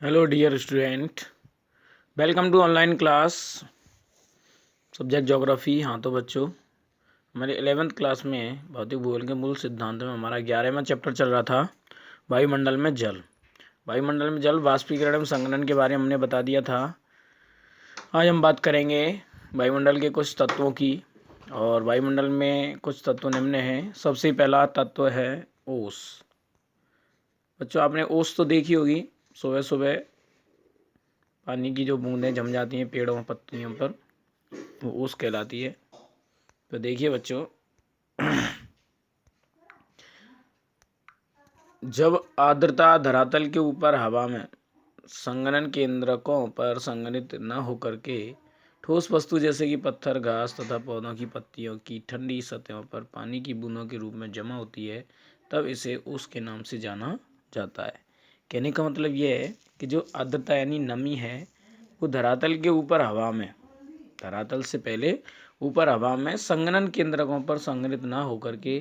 Hello dear student, welcome to online class subject geography. हाँ तो बच्चों, हमारे 11th क्लास में भौतिक भूगोल के मूल सिद्धांत में हमारा 11वां चैप्टर चल रहा था वायुमंडल में जल। वायुमंडल में जल वाष्पीकरण एवं संघनन के बारे में हमने बता दिया था। आज हम बात करेंगे वायुमंडल के कुछ तत्वों की। और वायुमंडल में कुछ तत्व निम्न हैं। सबसे पहला तत्व है ओस। बच्चों, आपने ओस तो देखी होगी। सुबह सुबह पानी की जो बूंदें जम जाती हैं पेड़ों पत्तियों पर, वो ओस कहलाती है। तो देखिए बच्चों, जब आर्द्रता धरातल के ऊपर हवा में संघनन केंद्रकों पर संघनित न होकर के ठोस वस्तु जैसे कि पत्थर, घास तथा पौधों की पत्तियों की ठंडी सतहों पर पानी की बूंदों के रूप में जमा होती है, तब इसे ओस के नाम से जाना जाता है। कहने का मतलब यह है कि जो आर्द्रता यानी नमी है, वो धरातल के ऊपर हवा में, धरातल से पहले ऊपर हवा में संघनन केंद्रकों पर संघनित ना होकर के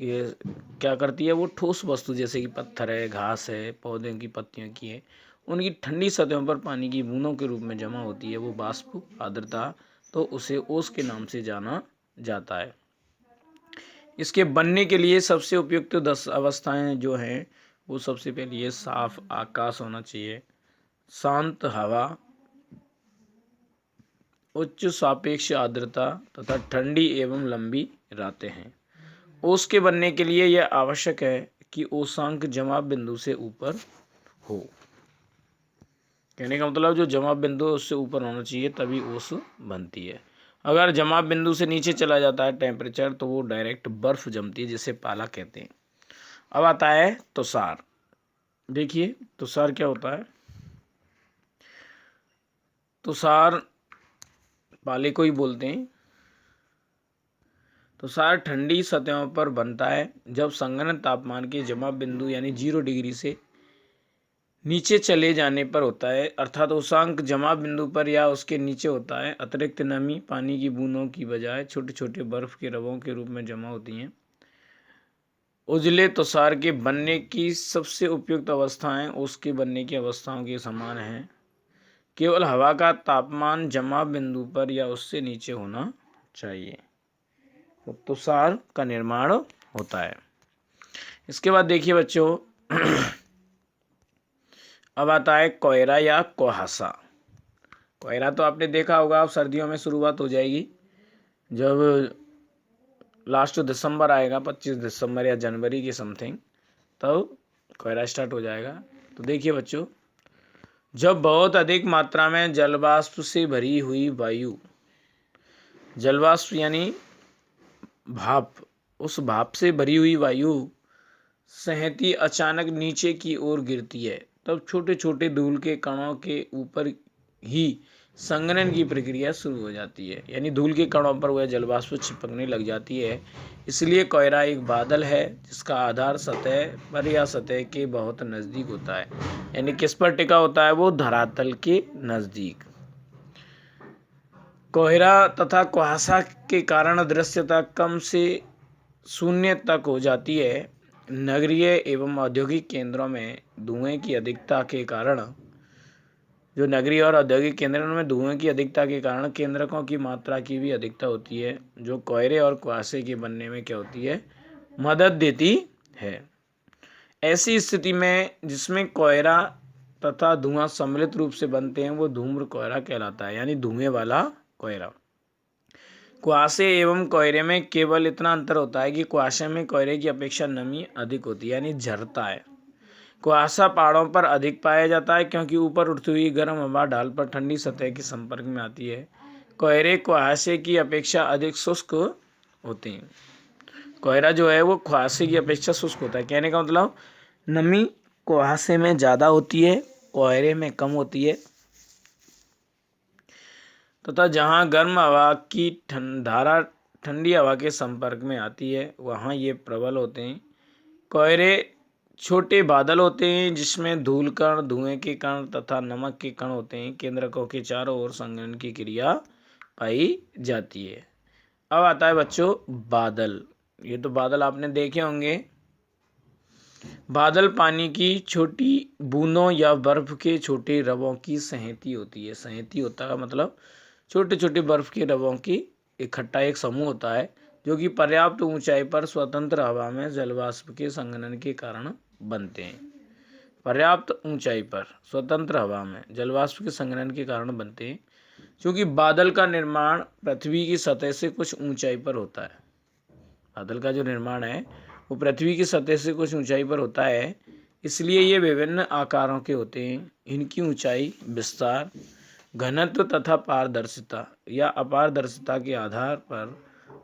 ये क्या करती है, वो ठोस वस्तु जैसे कि पत्थर है, घास है, पौधे की पत्तियों की है, उनकी ठंडी सतहों पर पानी की बूंदों के रूप में जमा होती है, वो वाष्प आर्द्रता। तो उसे ओस के नाम से जाना जाता है। इसके बनने के लिए सबसे उपयुक्त 10 अवस्थाएं जो हैं, वो सबसे पहले ये साफ आकाश होना चाहिए, शांत हवा, उच्च सापेक्ष आर्द्रता तथा ठंडी एवं लंबी रातें हैं। ओस के बनने के लिए यह आवश्यक है कि ओसांक जमाव बिंदु से ऊपर हो। कहने का मतलब जो जमाव बिंदु है उससे ऊपर होना चाहिए, तभी ओस बनती है। अगर जमाव बिंदु से नीचे चला जाता है टेम्परेचर, तो वो डायरेक्ट बर्फ जमती है, जिसे पाला कहते हैं। अब आता है तुषार। देखिए तुषार क्या होता है। तुषार पाले को ही बोलते हैं। तुषार ठंडी सतहों पर बनता है जब संघनन तापमान के जमाव बिंदु यानी 0 डिग्री से नीचे चले जाने पर होता है, अर्थात उषांक जमाव बिंदु पर या उसके नीचे होता है। अतिरिक्त नमी पानी की बूंदों की बजाय छोटे छोटे बर्फ के रवों के रूप में जमा होती हैं। उजले तुषार के बनने की सबसे उपयुक्त अवस्थाएं उसके बनने की अवस्थाओं के समान हैं। केवल हवा का तापमान जमाव बिंदु पर या उससे नीचे होना चाहिए, तो तुषार का निर्माण होता है। इसके बाद देखिए बच्चों, अब आता है कोहरा या कुहासा। कोहरा तो आपने देखा होगा, अब सर्दियों में शुरुआत हो जाएगी। जब लास्ट दिसंबर आएगा, 25 दिसंबर या जनवरी के समथिंग, तब कोहरा स्टार्ट हो जाएगा। तो देखिए बच्चों, जब बहुत अधिक मात्रा में जलवाष्प से भरी हुई वायु, जलवाष्प यानी भाप, उस भाप से भरी हुई वायु सहती अचानक नीचे की ओर गिरती है, तब छोटे छोटे धूल के कणों के ऊपर ही संघनन की प्रक्रिया शुरू हो जाती है। यानी धूल के कणों पर वह जलवाष्प चिपकने लग जाती है। इसलिए कोहरा एक बादल है जिसका आधार सतह पर या सतह के बहुत नज़दीक होता है। यानी किस पर टिका होता है, वो धरातल के नज़दीक। कोहरा तथा कुहासा के कारण दृश्यता कम से शून्य तक हो जाती है। नगरीय एवं औद्योगिक केंद्रों में धुएं की अधिकता के कारण, जो नगरीय और औद्योगिक केंद्रों में धुएं की अधिकता के कारण केंद्रकों की मात्रा की भी अधिकता होती है, जो कोहरे और कुहासे के बनने में क्या होती है, मदद देती है। ऐसी स्थिति में जिसमें कोहरा तथा धुआं सम्मिलित रूप से बनते हैं, वो धूम्र कोहरा कहलाता है, यानी धुएं वाला कोहरा। कुहासे एवं कोहरे में केवल इतना अंतर होता है कि कुहासे में कोहरे की अपेक्षा नमी अधिक होती है, यानी झरता है। कुहासा पहाड़ों पर अधिक पाया जाता है क्योंकि ऊपर उठती हुई गर्म हवा ढाल पर ठंडी सतह के संपर्क में आती है। कोहरे कुहासे की अपेक्षा अधिक शुष्क होते हैं। कोहरा जो है वो कुहासे की अपेक्षा शुष्क होता है। कहने का मतलब, नमी कुहासे में ज़्यादा होती है, कोहरे में कम होती है, तथा जहाँ गर्म हवा की धारा ठंडी हवा के संपर्क में आती है, वहाँ ये प्रबल होते हैं। कोहरे छोटे बादल होते हैं जिसमें धूल कण, धुएं के कण तथा नमक के कण होते हैं। केंद्रकों के चारों ओर संघनन की क्रिया पाई जाती है। अब आता है बच्चों बादल। ये तो बादल आपने देखे होंगे। बादल पानी की छोटी बूंदों या बर्फ के छोटे रवों की सहेती होती है। सहेती होता है मतलब छोटे छोटे बर्फ के रवों की इकट्ठा एक समूह होता है, जो कि पर्याप्त ऊंचाई पर स्वतंत्र हवा में जलवाष्प के संघनन के कारण बनते हैं। पर्याप्त ऊंचाई पर स्वतंत्र हवा में जलवाष्प के संघनन के कारण बनते हैं। क्योंकि बादल का निर्माण पृथ्वी की सतह से कुछ ऊंचाई पर होता है। बादल का जो निर्माण है वो पृथ्वी की सतह से कुछ ऊंचाई पर होता है, इसलिए ये विभिन्न आकारों के होते हैं। इनकी ऊंचाई, विस्तार, घनत्व तथा पारदर्शिता या अपारदर्शिता के आधार पर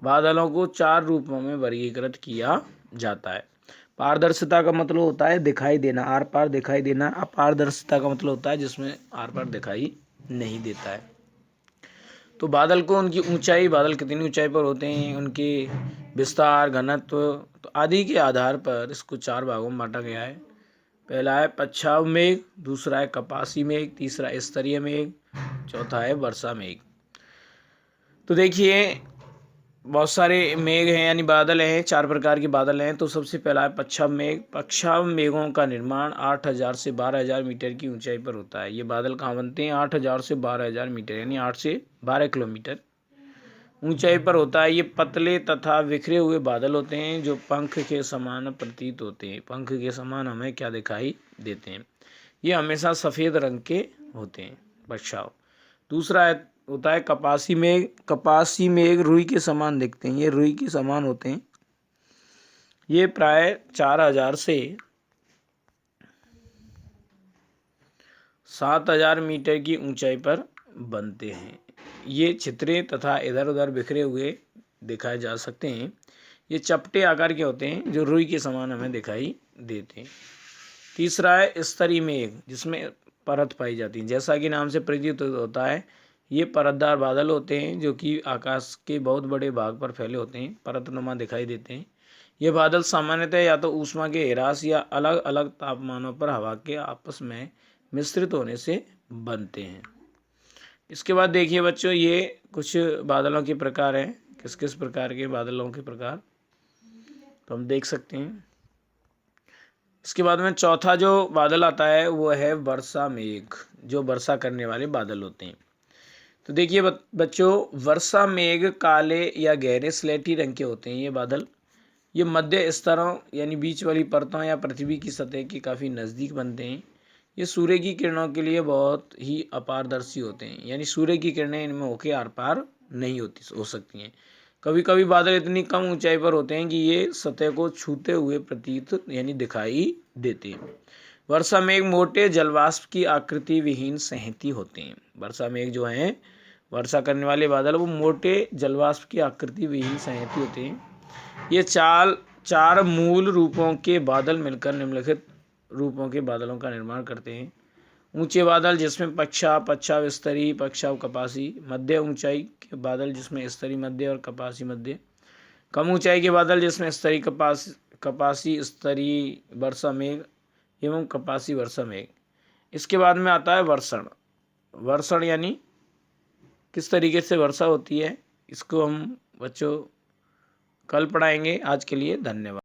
बादलों को 4 रूपों में वर्गीकृत किया जाता है। पारदर्शिता का मतलब होता है दिखाई देना, आर पार दिखाई देना। अपारदर्शिता का मतलब होता है जिसमें आर पार दिखाई नहीं देता है। तो बादल को उनकी ऊंचाई, बादल कितनी ऊंचाई पर होते हैं, उनके विस्तार, घनत्व तो आदि के आधार पर इसको 4 भागों में बांटा गया है। पहला है पच्छाव मेघ, दूसरा है कपासी मेघ, तीसरा स्तरीय मेघ, चौथा है वर्षा मेघ। तो देखिए बहुत सारे मेघ हैं यानी बादल हैं, 4 प्रकार के बादल हैं। तो सबसे पहला है पच्छाव मेघ। पच्छाव मेघों का निर्माण 8000 से 12000 मीटर की ऊंचाई पर होता है। ये बादल कहाँ बनते हैं? 8000 से 12000 मीटर यानी 8 से 12 किलोमीटर ऊंचाई पर होता है। ये पतले तथा बिखरे हुए बादल होते हैं जो पंख के समान प्रतीत होते हैं। पंख के समान हमें क्या दिखाई देते हैं? ये हमेशा सफ़ेद रंग के होते हैं। पच्छाव। दूसरा होता है कपासी मेघ। कपासी मेघ रुई के समान दिखते हैं, ये रुई के समान होते हैं। ये प्राय 4000 से 7000 मीटर की ऊंचाई पर बनते हैं। ये छितरे तथा इधर उधर बिखरे हुए दिखाए जा सकते हैं। ये चपटे आकार के होते हैं जो रुई के समान हमें दिखाई देते हैं। तीसरा है स्तरीय मेघ, जिसमें परत पाई जाती है। जैसा कि नाम से प्रतीत होता है, ये परतदार बादल होते हैं जो कि आकाश के बहुत बड़े भाग पर फैले होते हैं, परतनुमा दिखाई देते हैं। ये बादल सामान्यतः या तो ऊष्मा के ह्रास या अलग अलग तापमानों पर हवा के आपस में मिश्रित होने से बनते हैं। इसके बाद देखिए बच्चों, ये कुछ बादलों के प्रकार हैं। किस किस प्रकार के बादलों के प्रकार तो हम देख सकते हैं। इसके बाद में चौथा जो बादल आता है वो है वर्षा मेघ, जो वर्षा करने वाले बादल होते हैं। तो देखिए बच्चों, वर्षा मेघ काले या गहरे स्लेटी रंग के होते हैं। ये बादल ये मध्य स्तरों यानी बीच वाली परतों या पृथ्वी की सतह के काफ़ी नज़दीक बनते हैं। ये सूर्य की किरणों के लिए बहुत ही अपारदर्शी होते हैं, यानी सूर्य की किरणें इनमें होके आर पार नहीं हो सकती हैं। कभी कभी बादल इतनी कम ऊंचाई पर होते हैं कि ये सतह को छूते हुए प्रतीत यानी दिखाई देते हैं। वर्षा मेघ मोटे जलवाष्प की आकृति विहीन सहेती होते हैं। वर्षा मेघ जो हैं, वर्षा करने वाले बादल, वो मोटे जलवाष्प की आकृति विहीन सहेती होते हैं। ये 4 मूल रूपों के बादल मिलकर निम्नलिखित रूपों के बादलों का निर्माण करते हैं। ऊंचे बादल जिसमें पच्छाव, पच्छाव स्तरीय, पच्छाव कपासी। मध्य ऊंचाई के बादल जिसमें स्तरीय मध्य और कपासी मध्य। कम ऊंचाई के बादल जिसमें स्तरीय कपासी स्तरीय वर्षा मेघ एवं कपासी वर्षा मेघ। इसके बाद में आता है वर्षण। वर्षण यानी किस तरीके से वर्षा होती है, इसको हम बच्चों कल पढ़ाएंगे। आज के लिए धन्यवाद।